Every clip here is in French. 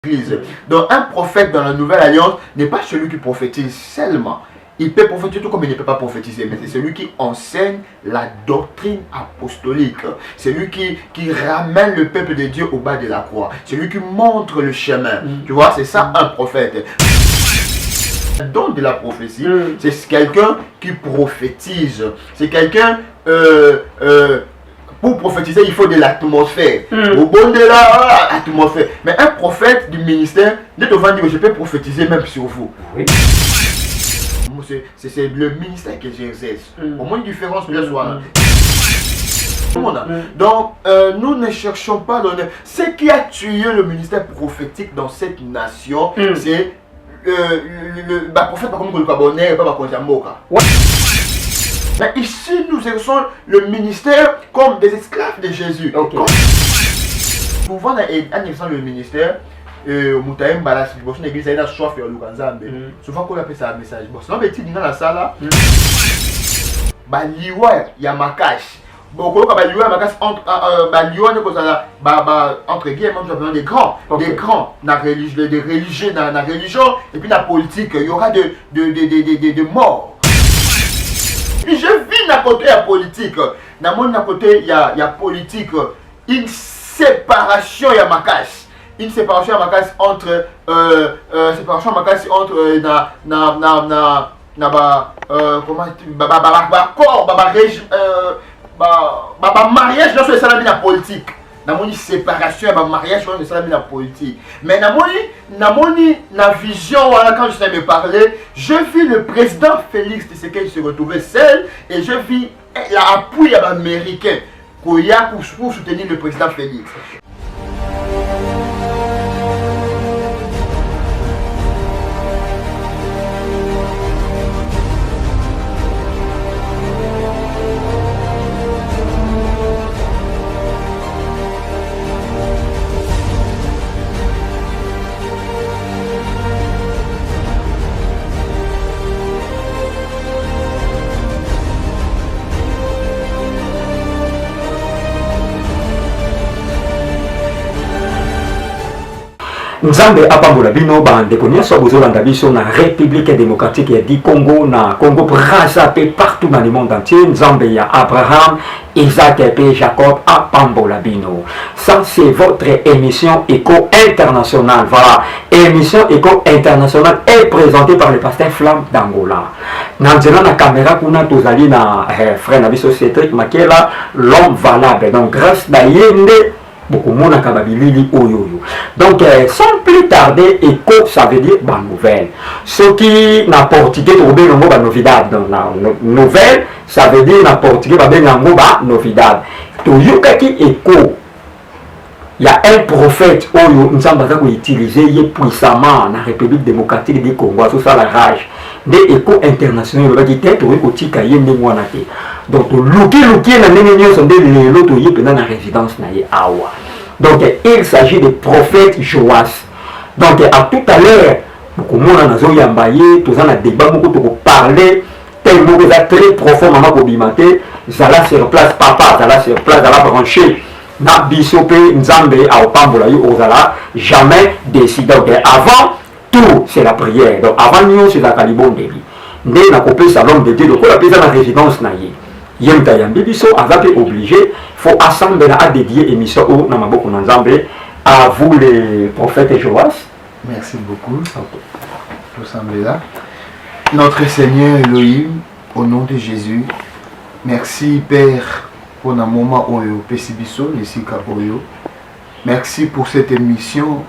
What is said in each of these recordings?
Donc un prophète dans la nouvelle alliance n'est pas celui qui prophétise seulement. Il peut prophétiser tout comme il ne peut pas prophétiser, mais c'est celui qui enseigne la doctrine apostolique. C'est lui qui ramène le peuple de Dieu au bas de la croix. C'est lui qui montre le chemin. Tu vois, c'est ça un prophète. Le don de la prophétie, c'est quelqu'un qui prophétise. C'est quelqu'un... pour prophétiser, il faut de l'atmosphère. Au bon de là, atmosphère. Mais un prophète du ministère, ne te va dire que je peux prophétiser même sur vous. Oui. C'est le ministère que j'exerce. Au moins une différence, mais là, donc, nous ne cherchons pas l'honneur. Ce qui a tué le ministère prophétique dans cette nation, c'est le prophète, pas comme le Cabonnet, pas comme le mais ici, nous exerçons le ministère comme des esclaves de Jésus. Okay. Souvent, en exerçant le ministère, Moutaïm Balas, une église, il y a soif et Lukanzambe. Souvent, on appelle ça un message. Bon, sinon, dans la salle, Baliwa, il y a Makash. Bon, quand Baliwa, Makash, entre guillemets, des grands, des grands, des religieux, dans la religion, et puis la politique, il y aura de morts. Puis je vis d'un côté la politique, dans mon côté il y a politique, une séparation il y a ma casse, une séparation ma casse entre mariage dans ce salon la politique. Dans mon séparation et ma mariage dans ce la politique. Mais dans la vision quand je sais me parler, je vis le président Félix Tshisekedi se retrouver seul et je vis l'appui américain pour soutenir le président Félix. Nzambe apambola bino bandeko nyonso bozolanda biso na République démocratique du Congo na Congo Brazzaville partout dans le monde entier. Nzambe ya Abraham, Isaac et Jacob apambola bino. Ça c'est votre émission Écho International. Voilà, émission Écho International est présentée par le pasteur Flamme d'Angola. Nanzela na caméra kuna tozali na frère na biso Cédric Makela, l'homme valable. Donc grâce à Yende beaucoup de monde donc sans plus tarder, écho ça veut dire bonne nouvelle. Ce qui n'a portugais trouvé le mot novidad dans la nouvelle ça veut dire n'a portugais pas bien le mot novidad. Toujours qui écho il y a un prophète nous sommes utilisé puissamment dans la République démocratique du Congo sur ça la rage des échos internationaux va dire tête au tika yende mwana te. Donc luki na nene sont des loto yi pendant la résidence na ye awa. Donc il s'agit de prophète Joas. Donc à tout à l'heure beaucoup mona nazo yambaye tous en débat beaucoup to parler tellement que ça très profond maman ko bimate zala sur place papa zala sur place zala branché na bisope nzambe a opambola yo ozala jamais décidé. Donc avant tout c'est la prière. Donc avant nous c'est la calibonde. Ndé na copé salon de Dieu donc on appelle ça la résidence na ye. Yemta yambi biso avec obligé faut assembler à dédier émission au na maboko na nzambe à vous les prophètes Joas. Merci beaucoup. Pour assembler là. Notre Seigneur Elohim, au nom de Jésus, merci Père pour un moment où Pesibiso, ici Kaboyo. Merci pour cette émission.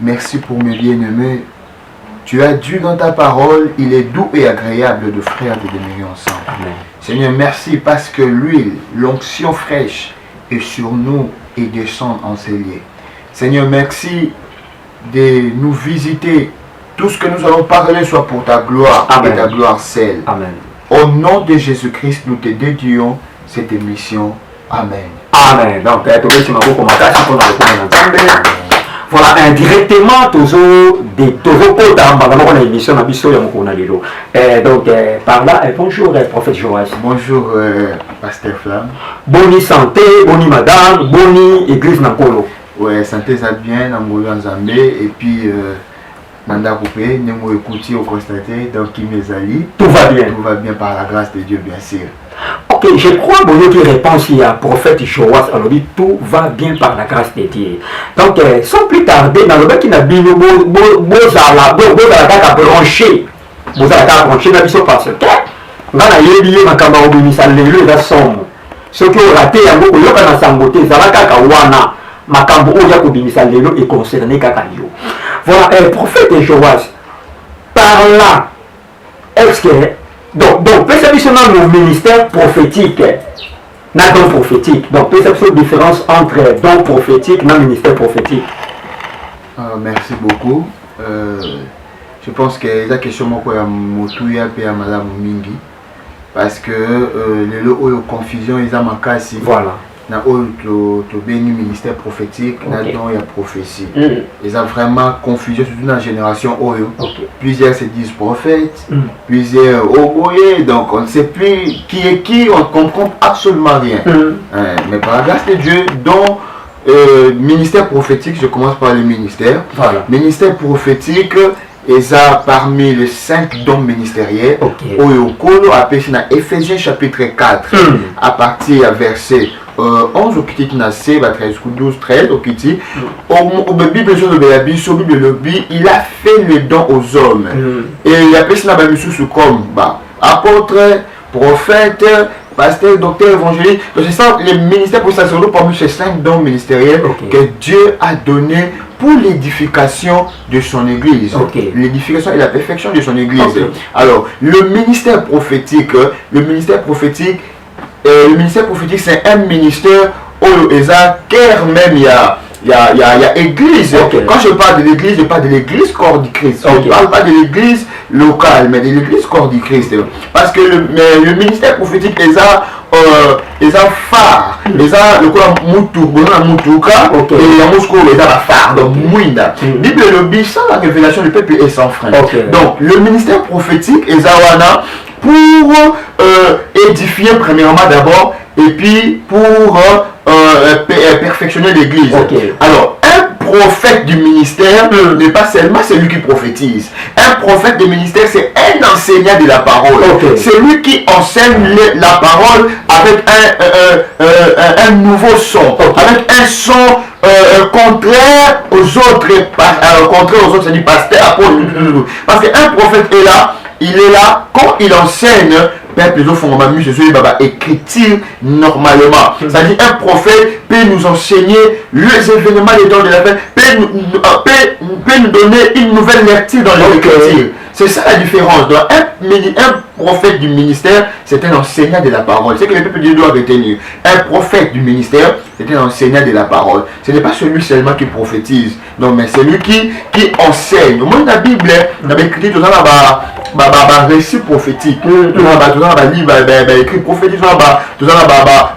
Merci pour mes bien-aimés. Tu as dit dans ta parole, il est doux et agréable de frères de demeurer ensemble. Amen. Seigneur, merci parce que l'huile, l'onction fraîche est sur nous et descend en ces lieux. Seigneur, merci de nous visiter. Tout ce que nous allons parler soit pour ta gloire. Amen. Et ta gloire seule. Amen. Au nom de Jésus-Christ, nous te dédions cette émission. Amen. Amen. Donc, voilà, indirectement, toujours dans l'émission donc, par là, bonjour, prophète Joas. Bonjour, pasteur Flamme. Boni santé, boni madame, boni église Nankolo. Ouais, santé ça bien, Namboyo en Zambé, et puis Nanda Coupé, Nemo écouté au constaté, donc Kimezali. Tout va bien. Tout va bien par la grâce de Dieu, bien sûr. Ok, je crois que qui répond ici à prophète Joas, alors dit tout va bien par la grâce de Dieu. Donc, sans plus tarder, dans le mec qui n'a pas branché, vous allez brancher la mission parce que, on a yébié ma caméra au ministère, les lieux d'assomme. Ce qui ont raté, il y a beaucoup de sangoté, Zalaka Kawana, ma cambo oya kobimisa lelo est concerné Kakayo. Voilà, prophète Joas, par là, est-ce que donc perception dans le ministère prophétique, n'a don prophétique. Donc perception différence entre don prophétique et ministère prophétique. Merci beaucoup. Je pense que la question est Motouya et Madame Mingi. Parce que les confusion, ils ont manqué ici. Voilà. Dans le ministère prophétique, il y a prophétie. Ils ont vraiment confusion, surtout dans la génération Oyo. Plusieurs se disent prophètes, plusieurs Oboye, donc on ne sait plus qui est qui, on ne comprend absolument rien. Mais par la grâce de Dieu, dont ministère prophétique, je commence par le ministère. Voilà. Ministère prophétique, et ça parmi les 5 dons ministériels, Oyokolo appelé dans Éphésiens chapitre 4, à partir du verset 11 au Kiti Nase, 12, 13 au Kiti, au Bible, il a fait le don aux hommes. Et il appelle ça comme apôtre, prophète, pasteur, docteur, évangéliste. Donc c'est ça, le ministère pour sacerdoce parmi ces 5 dons ministériels que Dieu a donné pour l'édification de son église. L'édification et la perfection de son église. Alors, le ministère prophétique, c'est un ministère où il y a même il y a église. Quand je parle de l'église, je parle de l'église corps du Christ. Je ne parle pas de l'église locale, mais de l'église corps du Christ. Parce que le ministère prophétique est un phare. Les a le quoi Moutuka et la Moscou est un phare. Donc Mouina. Bible le bi sans la révélation du peuple est sans frein. Donc le ministère prophétique est Zawana pour édifier premièrement d'abord et puis pour perfectionner l'église. Alors un prophète du ministère n'est pas seulement celui qui prophétise. Un prophète du ministère, c'est un enseignant de la parole. C'est lui qui enseigne la parole avec un nouveau son, avec un son contraire aux autres, c'est-à-dire pasteur, apôtre. Parce qu'un prophète est là, il est là quand il enseigne. Peuple, ils font écriture normalement. C'est-à-dire un prophète peut nous enseigner les événements des temps de la paix, peut nous donner une nouvelle lecture dans l'écriture. C'est ça la différence. Donc, un prophète du ministère, c'est un enseignant de la parole. C'est que le peuple de Dieu doit retenir. Un prophète du ministère, c'est un enseignant de la parole. Ce n'est pas celui seulement qui prophétise, non, mais c'est lui qui enseigne. Au moins, la Bible, dans l'écriture, tout ça, récit prophétique. Tout ça, livre écrit prophétique, tout ça,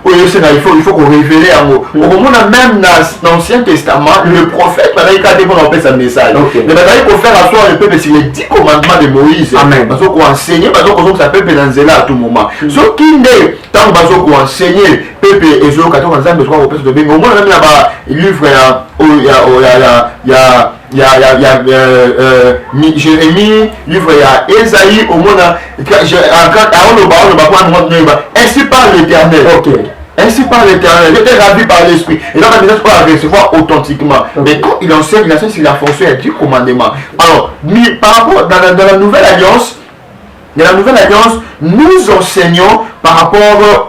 il faut qu'on révèle un mot. Au moment même dans l'Ancien Testament, le prophète, il a dit qu'on appelle sa message. Mais il faut faire asseoir le peuple sur les 10 commandements de Moïse. Parce qu'on enseigne, parce qu'on s'appelle Pénanzela à tout moment. Ce qui n'est, tant qu'on enseigne, peuple et Zo, quand on enseigne, parce qu'on peut se donner, au moins, même là-bas, il livre, il y a Jérémie, livre, il y a Esaïe, au monde, ainsi parle l'Éternel. Ainsi parle l'Éternel, il était ravi par l'Esprit. Et donc, la va recevoir authentiquement. Mais quand il enseigne sur la fonction, il y a 10 commandements. Alors, par rapport dans la nouvelle alliance, nous enseignons par rapport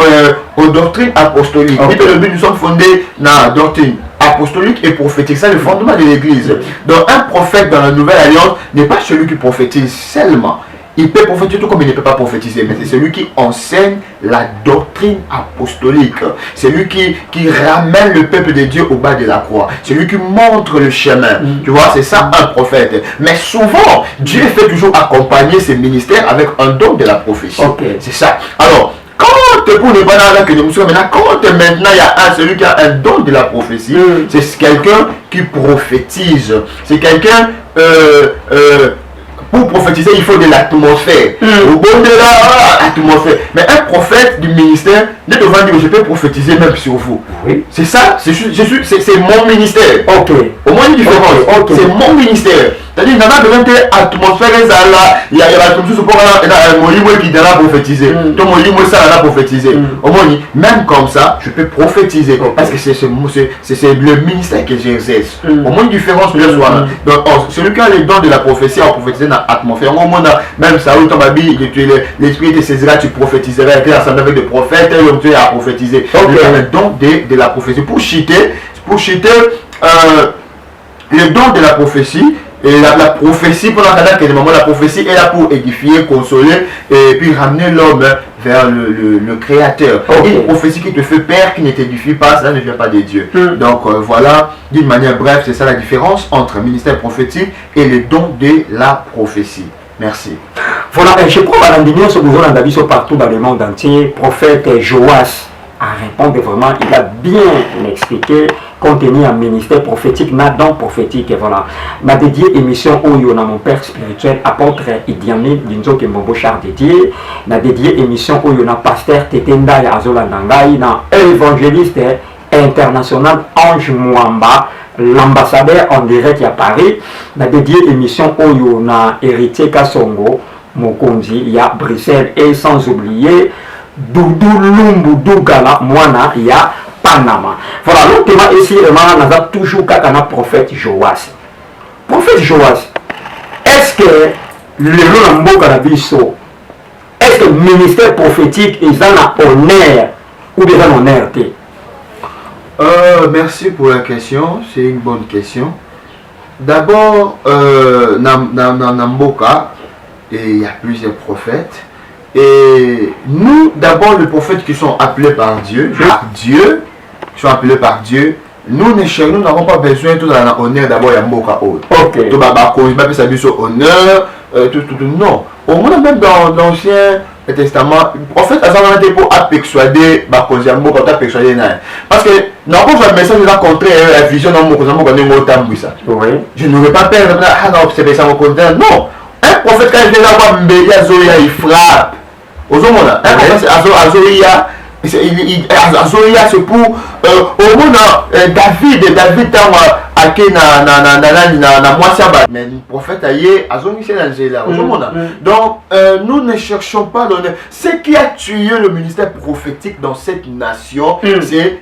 aux doctrines apostoliques. Nous sommes fondés dans la doctrine apostolique et prophétique. C'est le fondement de l'église. Donc un prophète dans la nouvelle alliance n'est pas celui qui prophétise seulement. Il peut prophétiser tout comme il ne peut pas prophétiser, mais c'est celui qui enseigne la doctrine apostolique. C'est lui qui ramène le peuple de Dieu au bas de la croix. C'est lui qui montre le chemin. Tu vois, c'est ça un prophète. Mais souvent, Dieu fait toujours accompagner ses ministères avec un don de la prophétie. C'est ça. Alors, quand pour ne pas que nous sommes maintenant, maintenant il y a celui qui a un don de la prophétie, c'est quelqu'un qui prophétise. C'est quelqu'un pour prophétiser, il faut de l'atmosphère. Au bon de là, atmosphère. Mais un prophète du ministère ne devant dire je peux prophétiser même sur vous. Oui. C'est ça, c'est mon ministère. Ok. Au moins une différence. Ok. C'est mon ministère. C'est-à-dire, il y a besoin d'atmosphère, il y a la chose pour qui doit prophétiser. Donc, ça va prophétiser. Au moins, même comme ça, je peux prophétiser. Parce que c'est le ministère que j'exerce. Au moins, une différence peut soit. Donc, celui qui a les dons de la prophétie, a prophétisé dans l'atmosphère. Au moins, même ça, où l'esprit te saisira, tu prophétiseras avec des prophètes, et tu as prophétisé. Donc, le don de la prophétie. Pour chiter le don de la prophétie. Et la prophétie, pour la prophétie est là pour édifier, consoler et puis ramener l'homme vers le créateur. Une prophétie qui te fait peur, qui ne t'édifie pas, cela ne vient pas de Dieu. Donc voilà, d'une manière brève, c'est ça la différence entre ministère prophétique et le don de la prophétie. Merci. Voilà, je crois que l'Andinion se besoin d'avis partout dans le monde entier. Prophète Joas a répondu vraiment, il a bien expliqué contenu un ministère prophétique, n'a don prophétique, et voilà. M'a dédié émission où il y a mon père spirituel, apôtre Idiamine, Linzo Kembobo Char dédié, m'a dédié émission où il y a pasteur Tetenda Azolandangai, na évangéliste international Ange Mwamba, l'ambassadeur en direct à Paris, m'a dédié émission où il y a héritier Kassongo, Mokonzi, il y a Bruxelles, et sans oublier Doudou Lumbu Dougala, Moana, il y a Panama. Voilà, le thème ici, on a toujours un prophète Joas. Prophète Joas, est-ce que le Lambo Karabiso, est-ce que le ministère prophétique est un honneur ou bien un honneur? Merci pour la question, c'est une bonne question. D'abord, Namboka, il y a plusieurs prophètes. Et nous, d'abord, les prophètes qui sont appelés par Dieu, qui sont appelés par Dieu, nous n'avons pas besoin de tout honneur d'abord, il y a Mboka haut. Ok. Tout honneur, non. Au moins, même dans l'Ancien Testament, le prophète a été pour persuader, parce que, non, quand je message de rencontrer la vision dans mon côté, je n'aurais pas peur de observer ça au contraire. Non. Un prophète, quand il vient d'avoir Mbéli Azoria, il frappe. Aux hommes, un prophète, Azoria, c'est pour au moins David mais le prophète aïe donc nous ne cherchons pas l'honneur. Ce qui a tué le ministère prophétique dans cette nation, c'est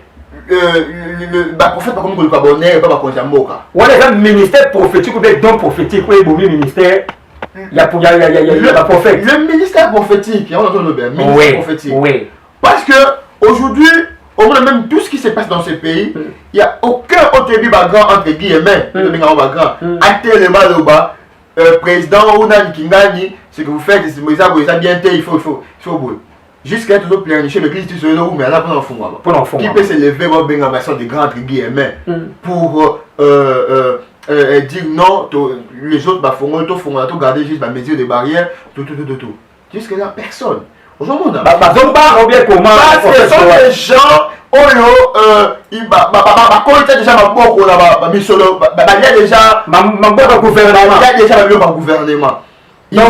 le prophète pas comme le cabonnet pas comme Jamboka. Ouais, le ministère prophétique ou bien don prophétique, oui, le ministère. Il y a prophète. Le ministère prophétique, on entend le bien, ministère prophétique. Oui. Parce que aujourd'hui, au moins même tout ce qui se passe dans ce pays, il n'y a aucun autre background entre guillemets, actuellement le bas, président ou nan kingani, ce que vous faites, c'est bien il faut jusqu'à toujours planifier le Christ sur le mais là pour l'enfant. Qui peut se lever au benga de grand entre guillemets pour dire non, les autres font garder juste la mesure des barrières, tout. Jusqu'à là, personne. Aujourd'hui, on a. Ce sont des gens, il y a déjà un gouvernement. Ils ont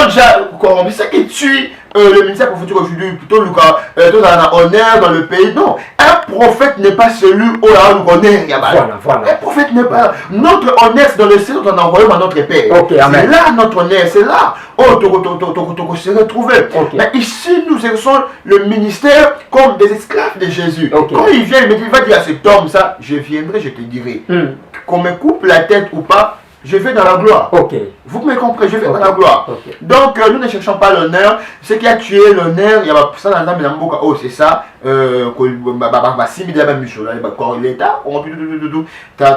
déjà corrompu. Ce qui tue le ministère prophétique aujourd'hui, plutôt dans honneur dans le pays. Non, un prophète n'est pas celui où on honneur. Un prophète n'est pas. Notre honneur, c'est dans le ciel, on a envoyé à notre Père. C'est là notre honneur, c'est là. Se retrouver. Mais ici, nous exerçons le ministère comme des esclaves de Jésus. Quand il vient, il va dire à cet homme ça, je viendrai, je te dirai. Qu'on me coupe la tête ou pas, je vais dans la gloire. Vous me comprenez, je vais dans la gloire. Donc, nous ne cherchons pas l'honneur. Ce qui a tué l'honneur, il y a ça dans l'âme de oh, c'est ça.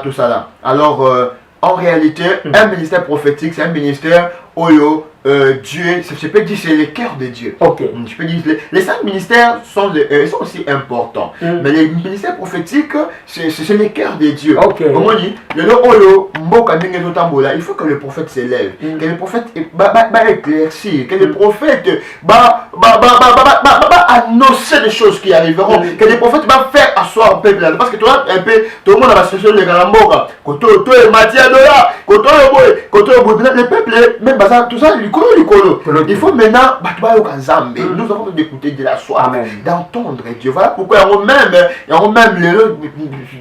Tout ça là. Alors, en réalité, un ministère prophétique, c'est un ministère Oyo. Dieu, je peux dire c'est le cœur de Dieu. Je peux dire les 5 ministères sont aussi importants, mais les ministères prophétiques c'est le cœur de Dieu. Comment dit il faut que le prophète s'élève, que le prophète éclaircir, que le prophète annoncer des choses qui arriveront, que les prophètes vont faire asseoir le peuple. Parce que tu vois, un peu, tout le monde va se chercher les Galamboka, quand tu es Mathia Dola, quand tu es le peuple, même tout ça, il faut maintenant, nous avons d'écouter de la soif, d'entendre Dieu. Voilà pourquoi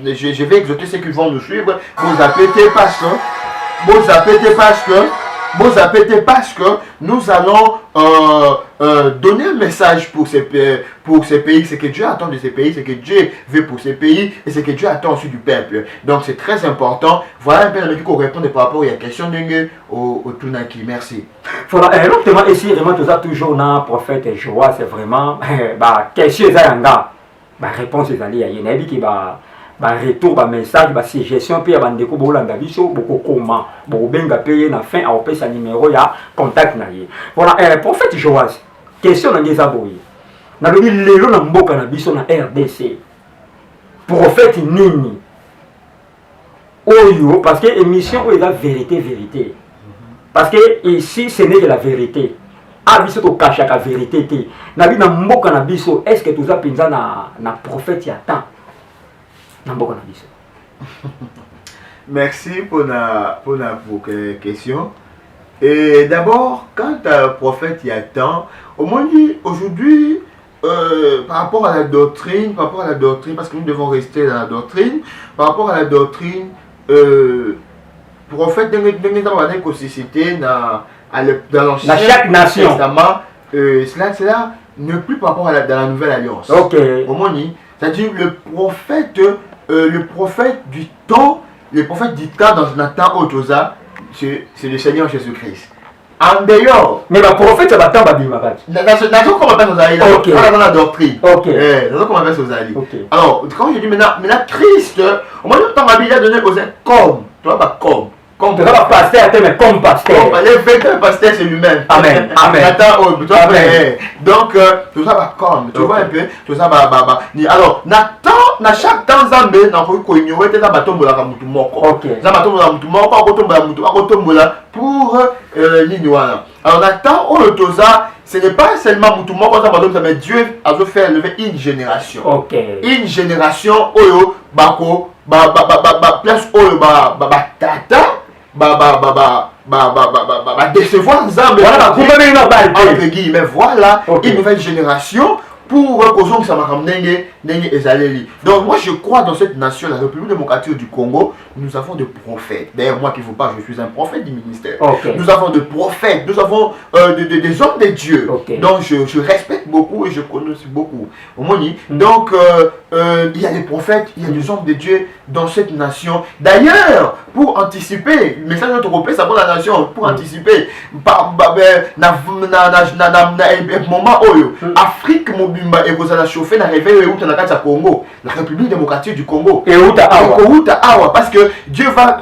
je vais exhorter ceux qui vont nous suivre, vous appelez parce que nous allons donner un message pour ces pays, ce que Dieu attend de ces pays, ce que Dieu veut pour ces pays et ce que Dieu attend aussi du peuple. Donc c'est très important. Voilà un peu le qu'on répond par rapport à la question au Tunaki. Merci. Voilà, l'autre ici, vraiment, tout ça, toujours dans le prophète Joas, c'est vraiment, question Zayanga, réponse est allée à Yenabi qui va. Retour, message, suggestion, puis avant de découvrir beaucoup comment, benga payer na fin, à sa numéro, ya contact na ye. Voilà, prophète Joas, question na Ngezaboui. Na lobi lelo na mboka na biso na RDC. Prophète nini. Oyo, parce que émission est la vérité. Parce que ici, ce n'est que la vérité. Ah, biso to cache la vérité. Na bi na mboka na biso, est-ce que tout ça pinza na prophète y attend? Merci pour la question. Et d'abord, quand un prophète y attend, au moins aujourd'hui, par rapport à la doctrine, parce que nous devons rester dans la doctrine, par rapport à la doctrine, prophète dans l'Ancien Testament, cela n'est plus par rapport à la Nouvelle Alliance. Okay. Au moins, c'est-à-dire le prophète du temps dans Nathan Otoza, c'est le Seigneur Jésus-Christ. En dehors. Mais le prophète, c'est le temps dans comment on appelle dans la doctrine. Dans comment on appelle Alors, quand je dis maintenant Christ, au moins le temps la Bible a donné aux comme. Tu vois, comme pasteur, mais comme pasteur. Le véritable pasteur, c'est lui-même. Amen. Donc, tout ça va comme. Tu vois un peu, tout ça va. Alors, Nathan, na chaque temps, Zambé, n'a pas eu connu, il était dans le bateau la mutu moko. Pour l'ignoire. Alors, Nathan, ce n'est pas seulement mutu moko, mais Dieu a fait lever une génération. Une génération, oyo, bako, place oyo, tata. Décevoir Nzambe. Voilà une nouvelle génération pour que ça m'a donc moi je crois dans cette nation, la République démocratique du Congo, nous avons des prophètes. D'ailleurs moi qui ne veux pas, je suis un prophète du ministère. Nous avons des prophètes, nous avons des hommes de Dieu. Donc je respecte beaucoup et je connais beaucoup. Donc il y a des prophètes, il y a des hommes de Dieu dans cette nation. D'ailleurs, pour anticiper, le message de notre européen, ça pour la nation, pour anticiper, moment où Afrique mobimba et vous allez chauffer dans réveil où la Congo, la République démocratique du Congo. Et où Awa, parce que Dieu va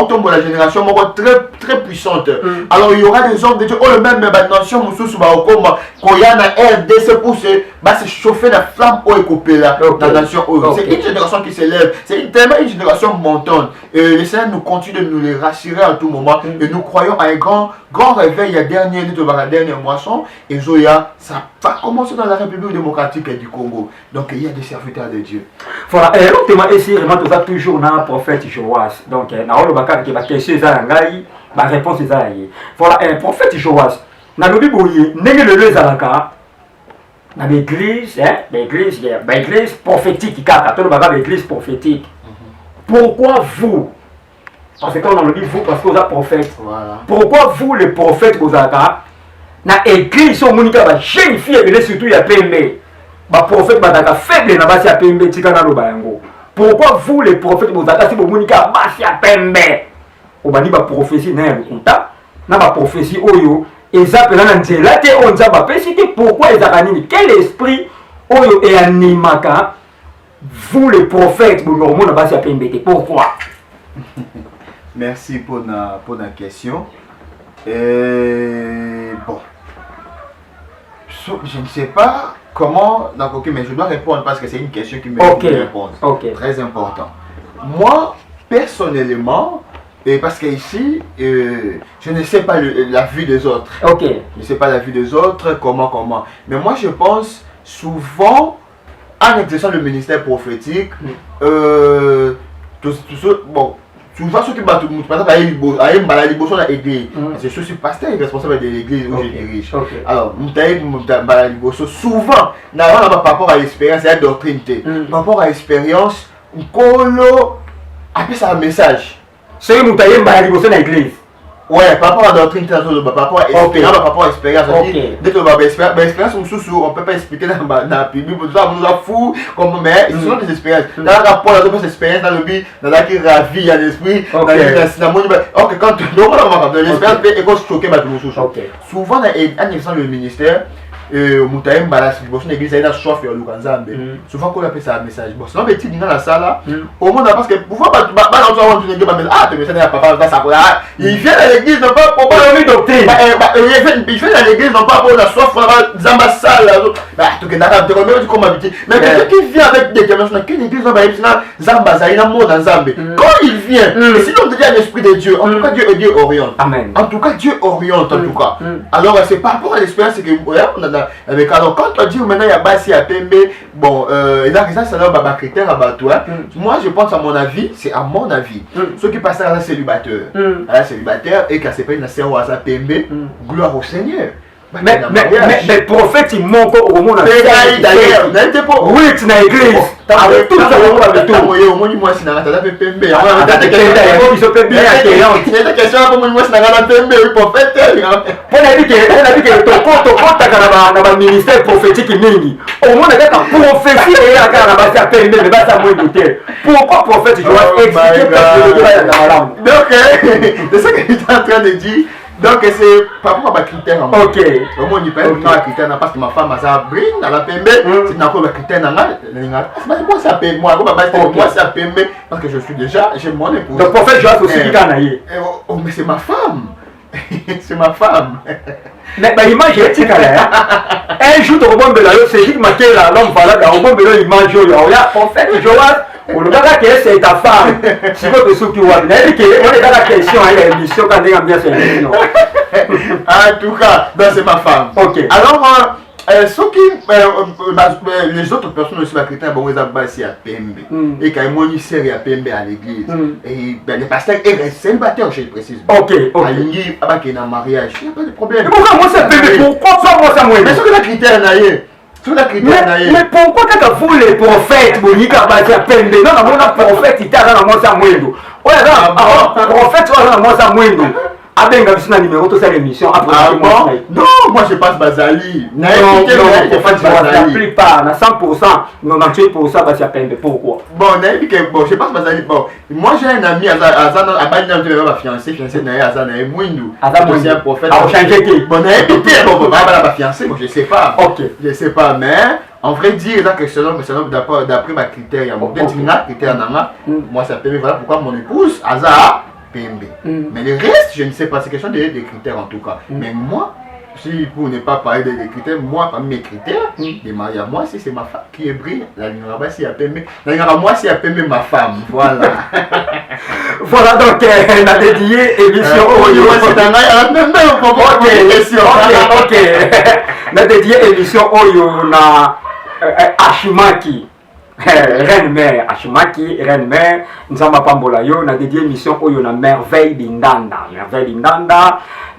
tomber la génération très très puissante. Alors il y aura des hommes de Dieu, même nation Moussous Baokoma, Koyana RDC pour se chauffer la flamme au Ekopela, la nation. C'est une génération qui s'élève, c'est tellement une génération montante. Le Seigneur nous continue de nous les rassurer à tout moment. Et nous croyons à un grand réveil, il y a dernière moisson. Et Zoya, ça va commencer dans la République démocratique du Congo. Donc il y a des serviteurs de Dieu. Voilà, et l'autre thème ici, vraiment, tout ça toujours dans le prophète Joas. Donc, dans le bakar qui va question ma réponse est ça. Voilà, un prophète Joas. Dans le Bible, n'est le lieu Zalaka. Dans l'église, l'église prophétique, l'église prophétique. Pourquoi vous? Parce que quand on le dit vous, parce que vous êtes prophète. Pourquoi vous, les prophètes, vous êtes dans l'église, vous êtes jeune fille, et surtout il y a PMB. Les prophètes, vous êtes faible, dans la PMB, pourquoi vous, les prophètes, vous êtes si vous êtes PMB? Vous êtes une prophétie, vous êtes prophétie, et ça, pourquoi quel esprit est animaka? Vous les prophètes, vous n'avez pas PMB. Pourquoi? Merci pour la question. Bon, je ne sais pas comment, mais je dois répondre parce que c'est une question qui me répond. Très important. Moi, personnellement, Et parce qu'ici, je ne sais pas la vue des autres. Ok. Je ne sais pas la vue des autres, comment. Mais moi, je pense souvent, en exerçant le ministère prophétique, bon, souvent ceux qui battent, par exemple, à une maladie dans l'église, c'est je suis pasteur et responsable de l'église où je dirige. Alors, souvent, par rapport à l'expérience et à la doctrine, par rapport à l'expérience, appelle ça un message. C'est que nous avons maladie dans l'église. Ouais, par rapport à la doctrine, par rapport à l'expérience, par rapport à l'expérience, dès que l'expérience, on ne peut pas expliquer dans la Bible, nous sommes fous, mais ce sont des expériences. Dans le rapport à l'expérience, dans le but, dans la qui ravit à l'esprit, dans ok, quand l'expérience peut choquer, souvent, en exerçant le ministère, Moutaïm Balas, l'église, il y a soif sur le Kanzambe. Souvent, qu'on appelle ça un message. Bon, sinon, petit dans la salle, au monde, parce que pouvoir pas il vient à l'église, non pas pour la doctrine. Il vient à l'église, non pas pour la soif, pour la zamba salle. Mais quelqu'un qui vient avec des dimensions, qu'une église, zamba, ça, il y a un mot dans Zambé. Quand il vient, et sinon, on dit l'esprit de Dieu, en tout cas, Dieu oriente. Amen. En tout cas, Dieu oriente, en tout cas. Alors, c'est par rapport à l'expérience que alors quand on dit maintenant il y a Bassi à Pembe, bon, il a raison, ça n'a critère à toi. Moi je pense à mon avis, c'est à mon avis. Ceux qui passent à la célibataire, et qui s'appelle une séance à Pembe, gloire au Seigneur. Mais le prophète il manque au monde. D'ailleurs, n'était pas. Oui, tu n'as église. Avec tout ça, on va le tout. Au moins, moi, si n'a pas de Pembe. On ministère prophétique mingi. Au moins, on a prophétie et à la Pembe, mais pas ça moins douter. Pourquoi prophète je dois expliquer donc, c'est ça que j'étais en train de dire. Donc c'est par rapport à ma critère. Ok. Au moins il peut être un critère parce que ma femme a brin à la PMB. C'est encore un critère dans moi ça paye moi ça PMB parce que je suis déjà j'ai mon épouse. Donc prophète Joas aussi qui gagné. Oh mais c'est ma femme. C'est ma femme. Mais l'image est éthique là. Un jour au bon belayo c'est qui marqué là l'homme voilà au bon belayo image yo ya prophète Joas. Pour le gars qui c'est ta femme, si vous êtes sous qui vous avez dit on est dans la question à l'émission quand on a bien cette émission. En tout cas, c'est ma femme. Ok. Alors, les autres personnes aussi, les chrétiens, bon, ils ont basé à PMB. Et quand ils ont une série à PMB à l'église, et les pasteurs sont célibataires, je précise. Ok. Alingi, avec un mariage, il n'y a pas de problème. Mais pourquoi moi c'est PMB? Pourquoi moi ça moi? Mais c'est que les critères naïe. Mais pourquoi quand vous les prophètes, Monica Batia Pembe, non, mon prophète, il t'a dans moi ça moindre. Ouais, non, prophète, tu vas dans moi ça moindre. Abenga bisina numéro tout ça l'émission après non, moi je passe Bazali. Non, la plupart, à 100%, 98% Batia Pembe. Pourquoi? Bon, je passe Bazali. Bon, moi j'ai un ami à Bani, tu vas fiancé Azana et Mwindu. C'est un prophète. Ah, changer qui? Bon, on va fiancé, moi je sais pas. Ok. Je sais pas, mais en vrai dire que selon d'après ma critère, il y a mon critère moi ça peut voilà pourquoi mon épouse Aza PMB. Mais le reste, je ne sais pas, c'est question des critères en tout cas. Mais moi, si pour ne pas parler des critères, moi, parmi mes critères, de mariage, moi, si c'est ma femme qui est brille, la ligne si à PMB, la ligne moi, si à PMB ma femme. Voilà. Voilà donc, on a dédié émission. Ok. On a dédié émission Oyo na Ashimaki. Reine-mère, Ashimaki, reine-mère, nous avons pas yo, na dédié émission Oyo na merveille bindanda,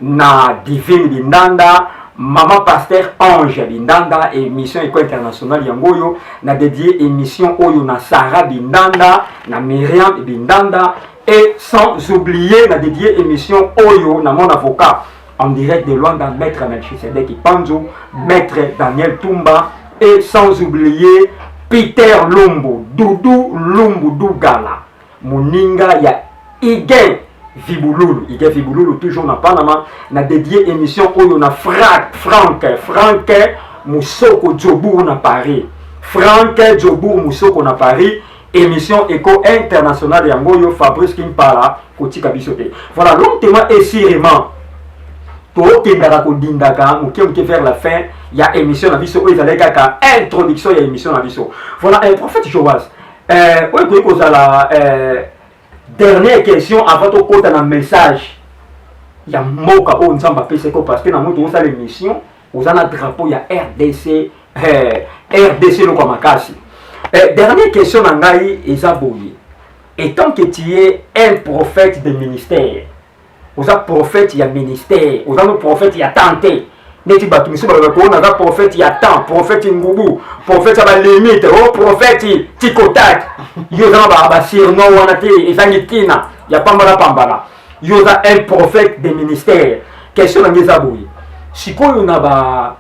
na divine bindanda, maman pasteur ange bindanda, émission école internationale yangoyo, na dédié émission Oyo na Sarah bindanda, na Myriam bindanda, et sans oublier na dédié émission Oyo na mon avocat en direct de Luanda, maître Melchisedek Ipanzo, maître Daniel Tumba, et sans oublier Peter Lumbu, Doudou Lumbu Dougala, Moninga ya Ige Vibululu, toujours na Panama, na dédié émission Oyo na Franck Moussoko Djobour na Paris. Franck Djobour Moussoko na Paris, émission Éco internationale yangoyo Fabrice Kimpala, Kotika Bisote. Voilà, longtemps et sérieusement. Pour vers la fin, il y a émission à Bisso, il y a introduction, il y a émission à Bisso. Voilà, prophète Joas, Dernière question avant de côté un message. Il y a moka o nzamba peseko parce que dans notre on l'émission, vous avez un drapeau, il y a RDC, RDC le Kwamakasi. Dernière question nangai Ezaboyi. Étant que tu es un prophète de ministère, vous êtes prophète, il y a ministère, vous êtes prophète, il y a tenté. Neti batumisi balakona ga prophète, il y a temps, prophète ngubu, prophète ça va limite, oh prophète tikotak. Yo za ba sirno wana te ezangitina, ya pambala pambala. Yo za un prophète de ministère. Question ngeza boyi. Sikoyo na ba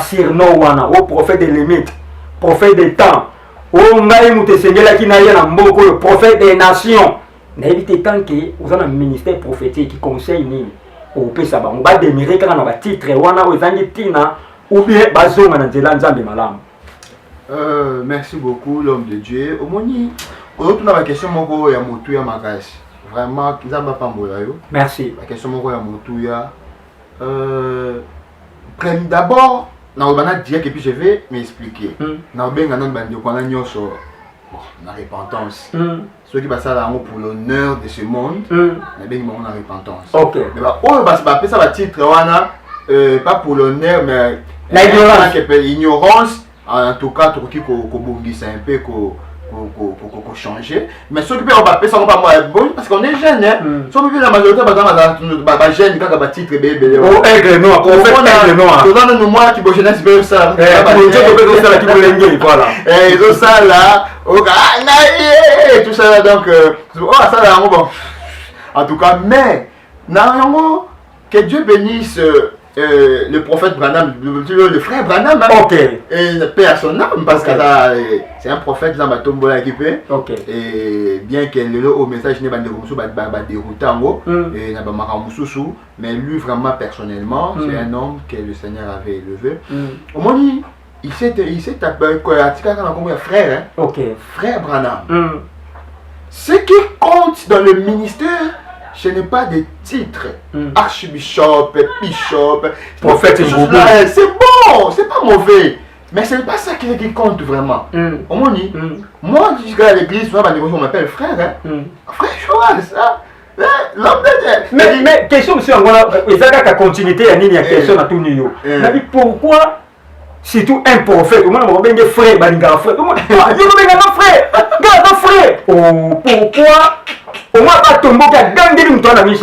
sirno wana, oh prophète de limite, prophète de temps. Oh ngai mutesengela kinaye na mboko le prophète des nations. Na éviter tant que vous avez un ministère prophétique qui conseille ni au pesa ba ba démirer kana ba titre wana ozangi tina ou bien bazonga na nzela nzambe malamu. Merci beaucoup l'homme de Dieu. Omoni on a la question moko ya motu ya makasi. Vraiment nzamba pambola yo. Merci. La question moko ya motu ya d'abord na obana dire que puis je vais m'expliquer. Na benga nan bandi ko na nyoso la repentance. Ceux qui passent pour l'honneur de ce monde, na bengi mo na repentance. OK. Mais bah on va ça va titre wana pas pour l'honneur mais l'ignorance en tout cas tout qui ko bongisa un peu ko changer mais ceux qui peuvent pas ça pas moi bon parce qu'on est jeune hein ceux qui la majorité ba jeune quand ba titre bébé oh aigle noir on fait aigle noir tout dans nous moi qui bo jeunesse be ça qui bolenge voilà ils ont ça là tout ça donc oh ça là bon en tout cas mais non que Dieu bénisse le prophète Branham, le frère Branham, hein, ok, et paix à son âme, parce que c'est un prophète dans ma tombola équipé. Ok. Et bien que le message n'est pas déroutant, et n'a pas maramousou, mais lui vraiment personnellement, c'est un homme que le Seigneur avait élevé. Au moins, il s'est appelé frère, hein, ok, frère Branham. Ce qui compte dans le ministère, ce n'est pas des titres, archbishop, bishop, prophète, c'est bon, c'est pas mauvais, mais ce n'est pas ça qui compte vraiment. Au moins, moi, je suis à l'église, on m'appelle frère, hein? Frère Joël, ça. L'homme de Dieu. Mais question, monsieur Angola, il y a continuité, il y a une question à tout niveau. Mais pourquoi, surtout un prophète, au moins on va dire frère, frère, frère, pourquoi? Au moins pas tomber qu'à gagner une tonne à mi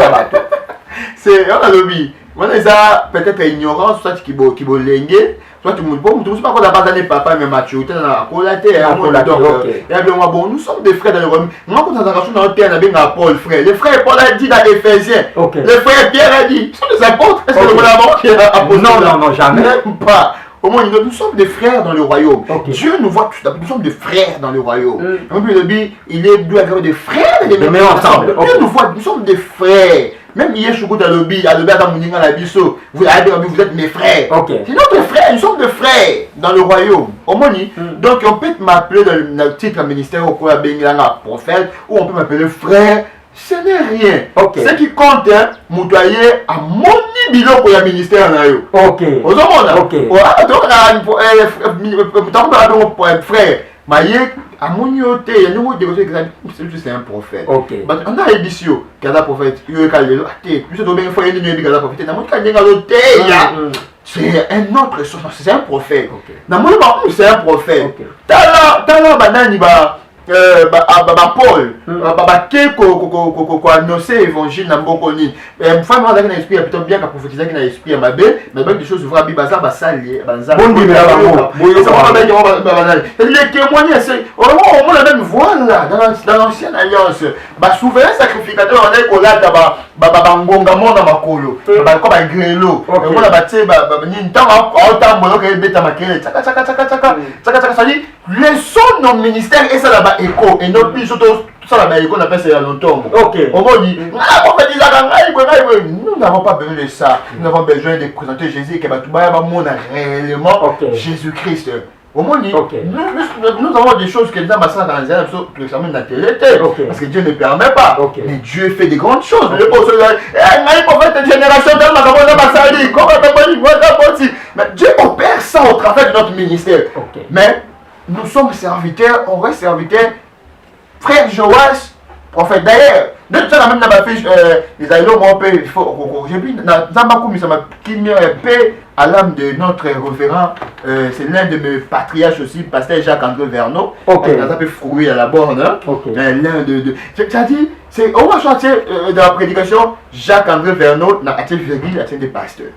c'est on a lobby. Moi ça peut-être ignorance soit qui bo lengue soit tu me bon tu sais pas quoi d'abord d'année papa mais maturité dans la colaté hein donc et bien moi bon nous sommes des frères dans le royaume. Moi quand on a reçu dans terre avec Paul frère. Le frère Paul a dit dans Éphésiens. Le frère Pierre a dit sont des apôtres. Est-ce que le monde qui est apôtre? Non jamais. Pas. Au moins, nous sommes des frères dans le royaume. Dieu nous voit tous, nous sommes des frères dans le royaume. Il est doit avoir des frères et des mères ensemble. Dieu nous voit, nous sommes des frères. Même hier, je suis à l'obbi, vous êtes mes frères. C'est notre frère, nous sommes des frères dans le royaume. Au moins, donc on peut m'appeler dans le titre ministère au quoi prophète, ou on peut m'appeler frère. Ce n'est rien. Ce qui compte, hein, moutoyer à mon bilot pour le ministère. Ok. Aux hommes, ok. Pour être frère, à mon yoté, il y a c'est un prophète. Ok. On a Ebisio, qui est un prophète. C'est un autre chose, c'est un prophète. C'est un prophète. Tala banani ba. Paul, annoncer l'évangile dans bon connu. Femme a un esprit plutôt bien qu'à prophétiser qui a esprit à ma belle, mais avec des choses ouvrables, baza basali, baza. Bon dit les témoignages, c'est on a même voix là dans l'ancienne alliance. Ba souverain sacrificateur on est collata ba ngonga mona makolo, ba ko ba grelo. On a batté ba ni ntanga autant que beta makele. Tsaka ça dit les sons nos ministères et ça là-bas écho et notre plus surtout ça là-bas écho on appelle ça longtemps. Ok. On va dire nous n'avons pas besoin de ça. Nous avons besoin de présenter Jésus qui va tout réellement Jésus-Christ. Au moins, nous avons des choses que nous avons dans les années la télé, parce que Dieu ne permet pas. Mais Dieu fait des grandes choses. Le prophète de génération, mais Dieu opère ça au travers de notre ministère. Mais nous sommes serviteurs, on reste serviteurs. Frère Joas, prophète. D'ailleurs, même dans ma fiche, les aïlos, moi, il faut. J'ai vu, dans ça m'a qui paix à l'âme de notre référent. C'est l'un de mes patriarches aussi, pasteur Jacques-André Verneau. Ok. On a un peu fouillé à la borne. Hein? Ok. L'un de. Ça dit, c'est au moins chantier dans la prédication, Jacques-André Verneau n'a atteint virgule, atteint des pasteurs.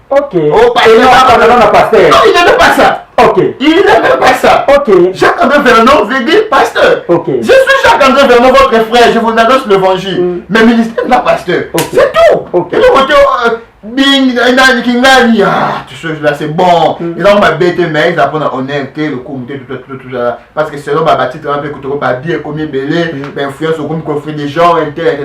Ok. Oh, pasteur. pasteur. Non, il n'aimait pas ça. Ok. Il n'aimait pas ça. Ok. Jacques-André Vernon, virgule, pasteur. Ok. Je suis Jacques-André Vernon, votre frère, je vous annonce l'évangile. Mais ministère de la pasteur. Ok. C'est tout. Ok. Et le côté, bing, tout ce là, c'est bon. Ils ont ma bête, mais ils apprennent à honnêteté, le comité, tout ça. Parce que selon ma bâtisse, on peut écouter, pas bien, combien belé, influence au groupe, qu'on fait des gens,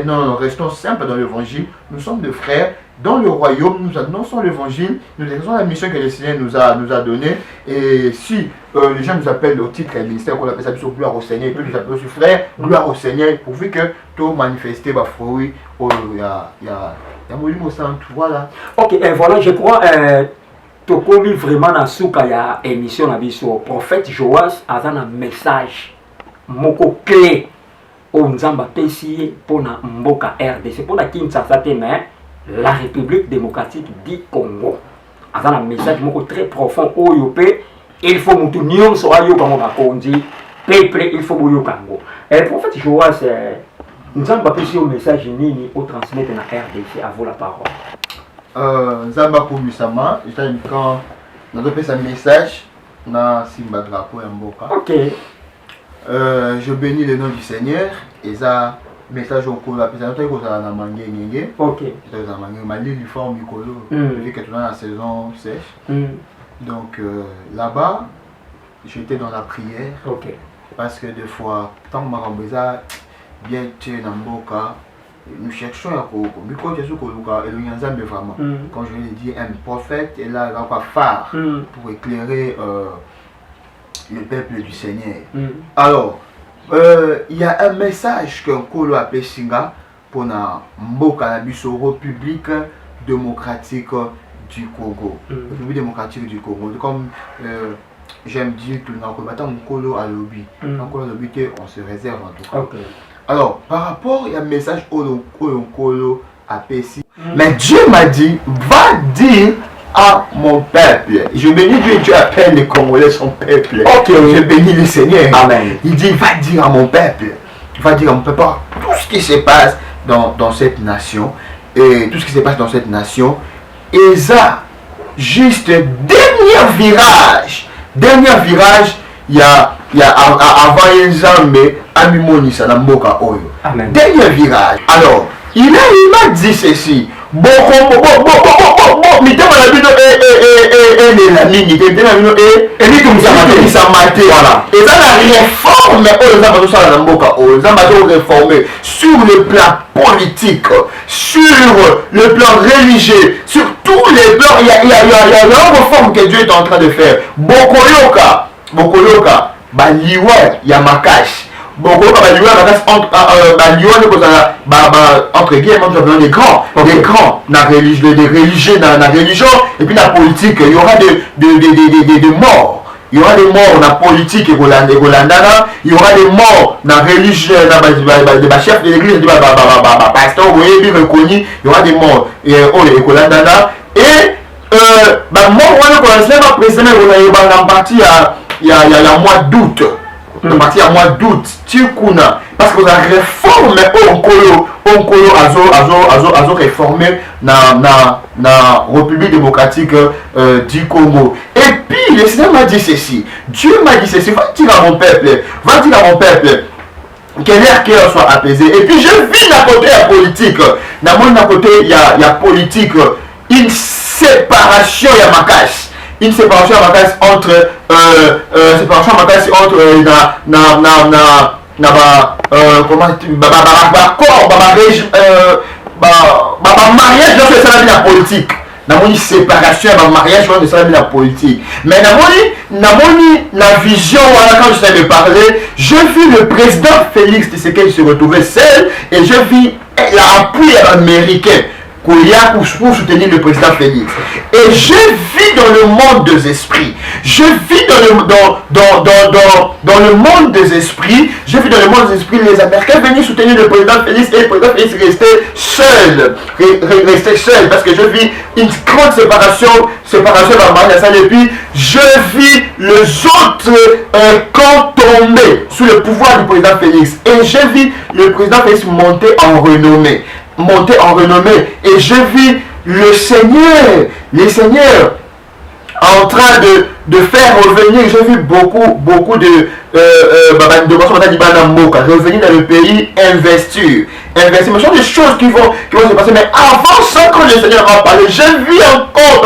non, restons simples dans l'évangile. Nous sommes des frères. Dans le royaume, nous annonçons l'évangile, nous annonçons la mission que le Seigneur nous a donnée. Et si les gens nous appellent au titre du ministère, qu'on appelle ça sur gloire au Seigneur, ils peuvent nous appeler aussi frère, gloire au Seigneur, pourvu que tout manifester va fruit. Il y a un monument au centre, voilà. Ok, et voilà, je crois, tu as commis vraiment dans ce cas, il y a une émission sur le prophète Joas, avec un message, moko clé, au Nzamba PCI pour la Mboka RDC, pour la Kinshasa, mais la République démocratique du Congo. Avec un message très profond au Yopé, il faut que nous soyons comme on dit, peuple, il faut que nous soyons. Et le prophète Joas, nous avons passé un message ni au transmettre dans la RDC. À vous la parole. Nzamba Kumisama, quand nous avons fait un message dans Simba Drapeau et Mboka. Ok. Je bénis le nom du Seigneur et ça. Message au cours de la présentation que ça a mangé n'engé. Ok. Ça a mangé malé l'uniforme micolo. Vu que tu es dans la saison sèche. Donc là-bas, j'étais dans la prière. Ok. Parce que des fois, tant que Marambeza bien tu dans Mboka, nous cherchons à Miko Jésus Koluka et le Nyanzambe vraiment. Quand je lui ai dit un prophète est là, pas phare pour éclairer le peuple du Seigneur. Alors. Il y a un message qu'un colo appelé Singa pour la Mboka République démocratique du Congo. République démocratique du Congo. Comme j'aime dire tout le monde, un colo à lobby. Un colo à lobby, on se réserve en tout cas. Okay. Alors, par rapport, il y a un message au colo à Pessi. Mais Dieu m'a dit, va dire à mon peuple. Je bénis Dieu, Dieu appelle les Congolais son peuple. Ok. Je bénis le Seigneur. Amen. Il dit, va dire à mon peuple. Va dire à mon peuple tout ce qui se passe dans cette nation. Et tout ce qui se passe dans cette nation. Et ça, juste dernier virage. Il y a avant un Zambé, Amimoni Sanamboka Oyo. Amen. Dernier virage. Alors, il m'a dit ceci. Bon, mais t'es la vidéo et la ligne, t'es la vidéo et ça maté, voilà. Et ça la réforme, réformer sur le plan politique, sur le plan religieux, sur tous les plans. Il y a une réforme que Dieu est en train de faire. Bokoyoka, Baliwa, Yamakash. Beaucoup entre guillemets des grands dans religieux dans la religion et puis la politique. Il y aura des morts. Il y aura des morts dans la politique et Golandana. Il y aura des morts dans la religion, dans la chef de l'église, pasteur, vous voyez, reconnu. Il y aura des morts et Golandana. Et mort, on est président en partie il y a mois d'août. À partir du mois d'août, parce que la réforme on réformé dans la République démocratique du Congo. Et puis le Seigneur m'a dit ceci. Dieu m'a dit ceci. Va dire à mon peuple que leur cœur soit apaisé. Et puis je vis d'un côté la politique. Dans mon côté il y a politique. Une séparation, il y a ma cache. Une séparation entre mariage dans ce la politique. Dans une séparation dans mariage dans ce la politique. Mais dans la vision quand je t'avais parlé, je vis le président Félix Tshisekedi se retrouver seul et je vis l'appui américain. pour soutenir le président Félix. Et je vis dans le monde des esprits. Je vis dans le monde des esprits. Je vis dans le monde des esprits. Les Américains venaient soutenir le président Félix et le président Félix restait seul. Restait seul parce que je vis une grande séparation dans ma vie. Et puis je vis les autres camps tomber sous le pouvoir du président Félix. Et je vis le président Félix monter en renommée. Et je vis le Seigneur en train de faire revenir. J'ai vu beaucoup de revenir dans le pays, investir. Mais ce sont des choses qui vont se passer. Mais avant ça, quand le Seigneur m'a parlé, je vis encore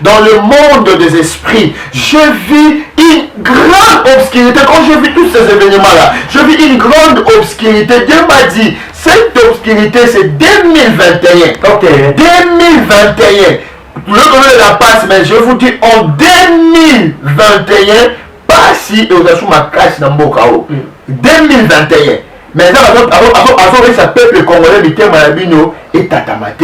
dans le monde des esprits. Je vis une grande obscurité. Quand je vis tous ces événements-là, je vis une grande obscurité. Dieu m'a dit, cette obscurité, c'est 2021. Ok. 2021. Le donner la passe, mais je vous dis en 2021, pas si sous ma casse dans mon chaos. 2021. Mais avant ça peuple congolais du terme Malabino et Tatamate.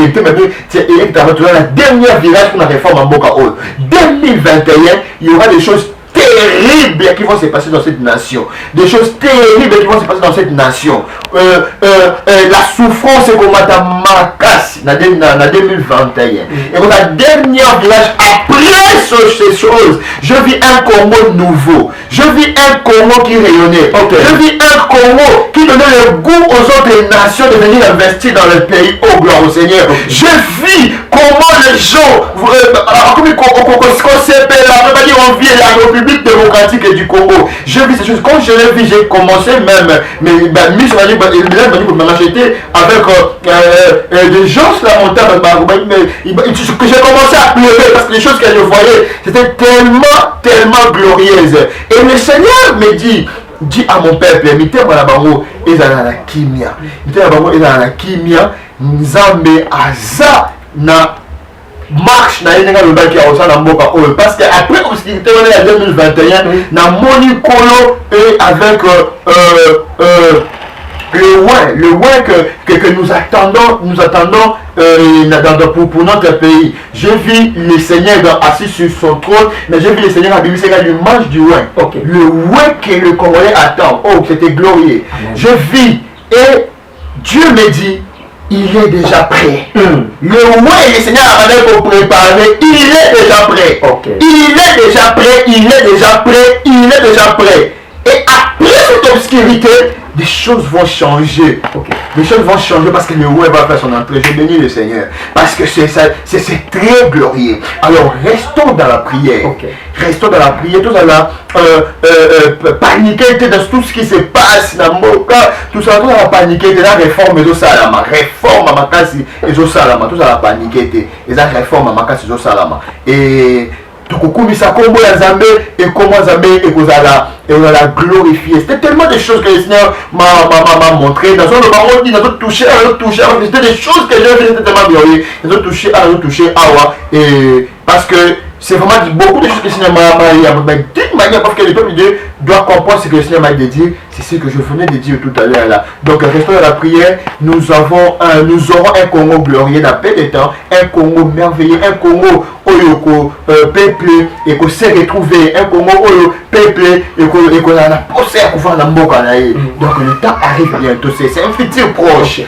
C'est la dernière virage pour la réforme en Boka. 2021, il y aura des choses terribles qui vont se passer dans cette nation. Des choses terribles qui vont se passer dans cette nation. La souffrance est comme ma casse dans 2021. Et dans la dernière village, après ces choses, je vis un Congo nouveau. Je vis un Congo qui rayonnait. Je vis un Congo qui donnait le goût aux autres nations de venir investir dans le pays. Oh, gloire au Seigneur. Je vis comment les gens, on vit la République démocratique du Congo. Je vis ces choses. Quand je l'ai vu, j'ai commencé même, j'étais avec des gens sur la montagne, que j'ai commencé à pleurer parce que les choses que je voyais, c'était tellement glorieuses. Et le Seigneur me dit à mon peuple, mettez-moi la bango, et dans la kimia. Mettez-moi la bango, et dans la kimia, Nzambe aza na marche na yenga le baki a osana mboka oyo parce que après obscurité on est en 2021 na moni kolo et avec le loin que nous attendons pour notre pays. Je vis le Seigneur assis sur son trône, mais je vis le Seigneur à l'image du loin. Okay. Le loin que le Congolais attend. Oh, c'était glorieux. Amen. Je vis et Dieu me dit, il est déjà prêt. Le loin et le Seigneur a pour préparer, il est déjà prêt. Okay. Il est déjà prêt. Et après cette obscurité, des choses vont changer. Okay. Des choses vont changer parce que le roi va faire son entrée. Je bénis le Seigneur. Parce que c'est très glorieux. Alors restons dans la prière. Okay. Restons dans la prière. Tout ça là, paniquer dans tout ce qui se passe dans mon cas. Tout ça là, paniquer de la réforme de Salama. Réforme à ma casse et de Salama. Tout ça là, paniquer. Et la réforme à ma casse et de Salama. Et tukukumisa kombo ya Nzambe et comment Nzambe et vous allez la glorifier. C'était tellement de choses que le Seigneur m'a montré. Dans son moment, on dit, touché, c'était des choses que j'ai fait tellement glorieux. Nous touché, awa. Et parce que c'est vraiment beaucoup de choses que le Seigneur m'a dit d'une manière, parce que le peuple de Dieu doit comprendre ce que le Seigneur m'a dit. C'est ce que je venais de dire tout à l'heure là. Donc restons dans la prière. Nous aurons un Congo glorieux dans peu de temps, un Congo merveilleux, un Congo oyoko peuplé et qu'on s'est retrouvé, un Congo oyo peuplé et qu'on a posé à pouvoir la mboka naïe. Donc le temps arrive bientôt. C'est un futur proche.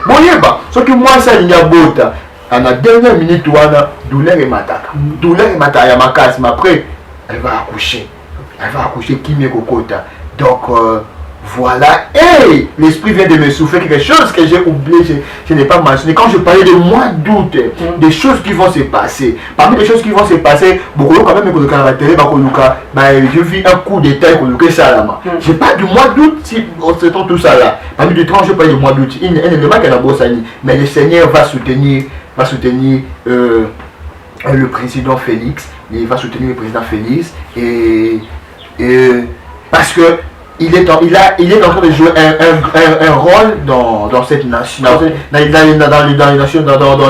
Bon yeba, ce que moi ça il y a bota. À la dernière minute, douleur et mataka. Douleur et mataka, ma casse, mais après, elle va accoucher. Qui m'est cocota. Donc, voilà. Et l'esprit vient de me souffler quelque chose que j'ai oublié, je n'ai pas mentionné. Quand je parlais de mois d'août, des choses qui vont se passer. Parmi les choses qui vont se passer, beaucoup quand même, je vis un coup d'état que ça là. Je parle du mois d'août, si on se trompe tout ça là. Parmi les 30, je parle du mois d'août. Il y a un élément qui est la Bossani. Mais le Seigneur va soutenir le président Félix. Il va soutenir le président Félix. Et parce que il est en train de jouer un rôle dans cette nation, dans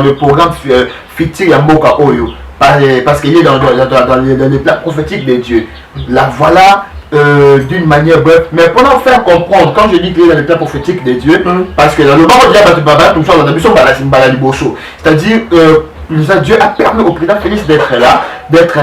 le programme fictif Yamboka Oyo, parce qu'il est dans les plans prophétiques de Dieu. Là voilà d'une manière bref, mais pour leur faire comprendre, quand je dis qu'il est dans le temps prophétique de Dieu, parce que dans le moment où c'est-à-dire Dieu a permis au président Félix d'être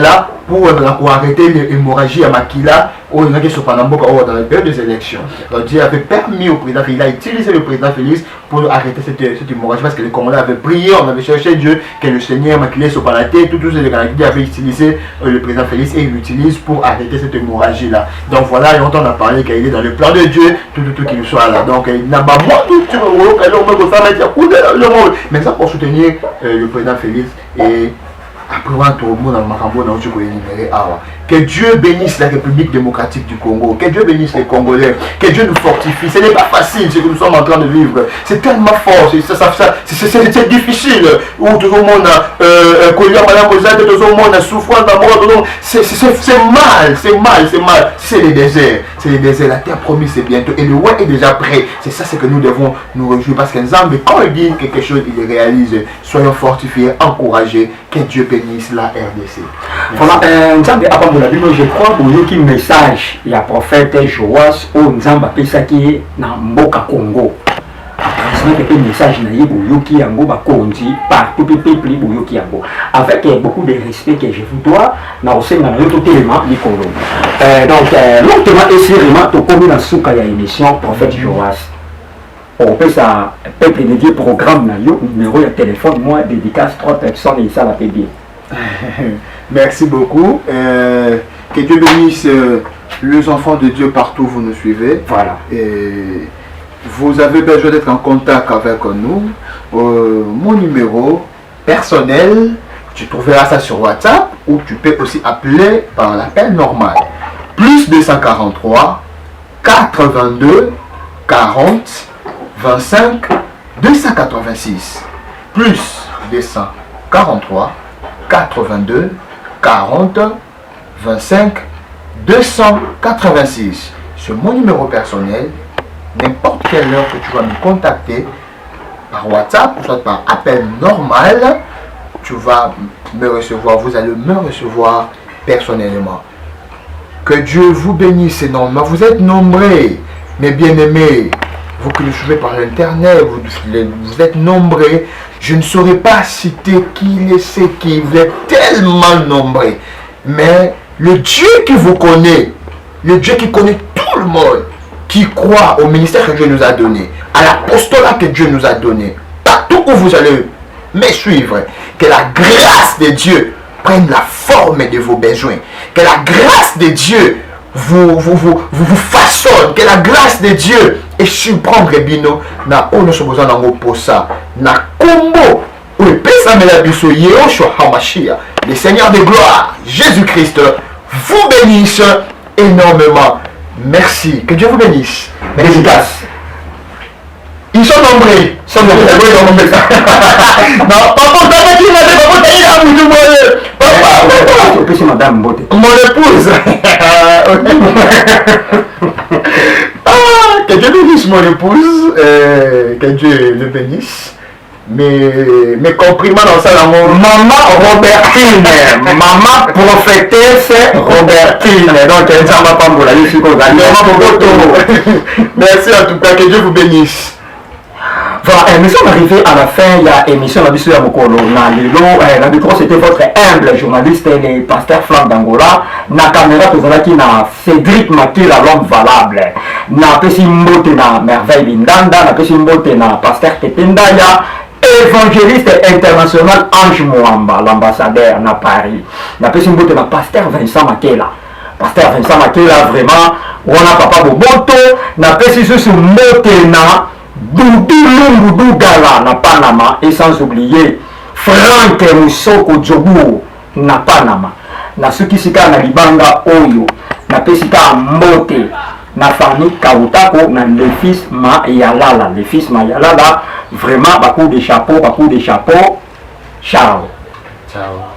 là pour arrêter l'hémorragie à Makila dans la période des élections. Donc Dieu avait permis au président Félix, il a utilisé le président Félix pour arrêter cette hémorragie parce que les Congolais avaient prié, on avait cherché Dieu, que le Seigneur Makila soit par la tête, tous les Canadiens avaient utilisé le président Félix et il l'utilise pour arrêter cette hémorragie là. Donc voilà, et on a parlé qu'il est dans le plan de Dieu, tout qu'il soit là. Donc il n'a pas moi tout mais ça pour soutenir le président Félix et après tout le monde dans le Marambo dans que Dieu bénisse la République démocratique du Congo, que Dieu bénisse les Congolais, que Dieu nous fortifie. Ce n'est pas facile ce que nous sommes en train de vivre, c'est tellement fort, c'est difficile, où tout le monde a tout le monde a souffrance d'amour, c'est mal, c'est les déserts, la terre promise c'est bientôt, et le roi est déjà prêt, c'est ça ce que nous devons nous réjouir, parce qu'un Zambé, quand il dit quelque chose, il le réalise, soyons fortifiés, encouragés, que Dieu bénisse la RDC. Voilà, je crois que le message il y a prophète Joas au Nzamba Pesaki na Mboka Congo. Transmettre un message na Yoki Yango Bakonzi par tout le peuple Yoki Yango. Avec beaucoup de respect que je vous dois, na aussi na tout élément du Congo. Donc, lentement et sérieusement, tu connais dans ce cas il y a émission prophète Joas. On peut ça peuple dédié programme na yo numéro de téléphone moi dédicace 3 personnes et ça va payer bien. Merci beaucoup. Que Dieu bénisse les enfants de Dieu partout où vous nous suivez. Voilà. Et vous avez besoin d'être en contact avec nous. Mon numéro personnel, tu trouveras ça sur WhatsApp ou tu peux aussi appeler par l'appel normal. Plus 243 422 40 25 286. Plus 243 82 40 25 286. C'est mon numéro personnel. N'importe quelle heure que tu vas me contacter par WhatsApp, soit par appel normal, tu vas me recevoir. Vous allez me recevoir personnellement. Que Dieu vous bénisse énormément. Vous êtes nombreux, mes bien-aimés. Vous qui le suivez par l'internet, vous êtes nombreux. Je ne saurais pas citer qui c'est qui. Vous êtes tellement nombreux. Mais le Dieu qui vous connaît, le Dieu qui connaît tout le monde, qui croit au ministère que Dieu nous a donné, à l'apostolat que Dieu nous a donné, partout où vous allez me suivre, que la grâce de Dieu prenne la forme de vos besoins, que la grâce de Dieu vous façonne, que la grâce de Dieu et surprendre bino na ono soboza na moposa na kombo ou pesa mela biso Yehoshua Hamashia, le Seigneur de gloire Jésus-Christ vous bénisse énormément. Merci, que Dieu vous bénisse. Dédicace. Ils sont nombreux. Non, papa, Madame Mbote. mon épouse. Que Dieu bénisse mon épouse, que Dieu le bénisse. Mes compliments dans ça, Maman Robertine, maman prophétesse Robertine. Donc, elle s'en va pas pour la vie. Merci en tout cas, que Dieu vous bénisse. Voilà, nous sommes arrivés à la fin, il y a émission la Bissou Yamokolo. La micro, c'était votre humble journaliste, le pasteur Flamme d'Angola. Na caméra, tout ça qui na Cédric Makila, l'homme valable. Na Pessi Mbote na Merveille Lindanda, na Pessi Mbote na pasteur Tependaya. Évangéliste international Ange Mwamba, l'ambassadeur na Paris. Na Pessi Mbote na pasteur Vincent Makela. Pasteur Vincent Makela, vraiment, on a papa Boboto. Na Pessi Sous Mbote na Doudou Lungu Gala na Panama et sans oublier Franck Moussoko Djobu na Panama. Na Suki Sika na Libanga Oyo na Pesika Mbote na Fanny Kautako na le fils Mayalala. Le fils Mayalala, vraiment beaucoup de chapeau. Ciao. Ciao.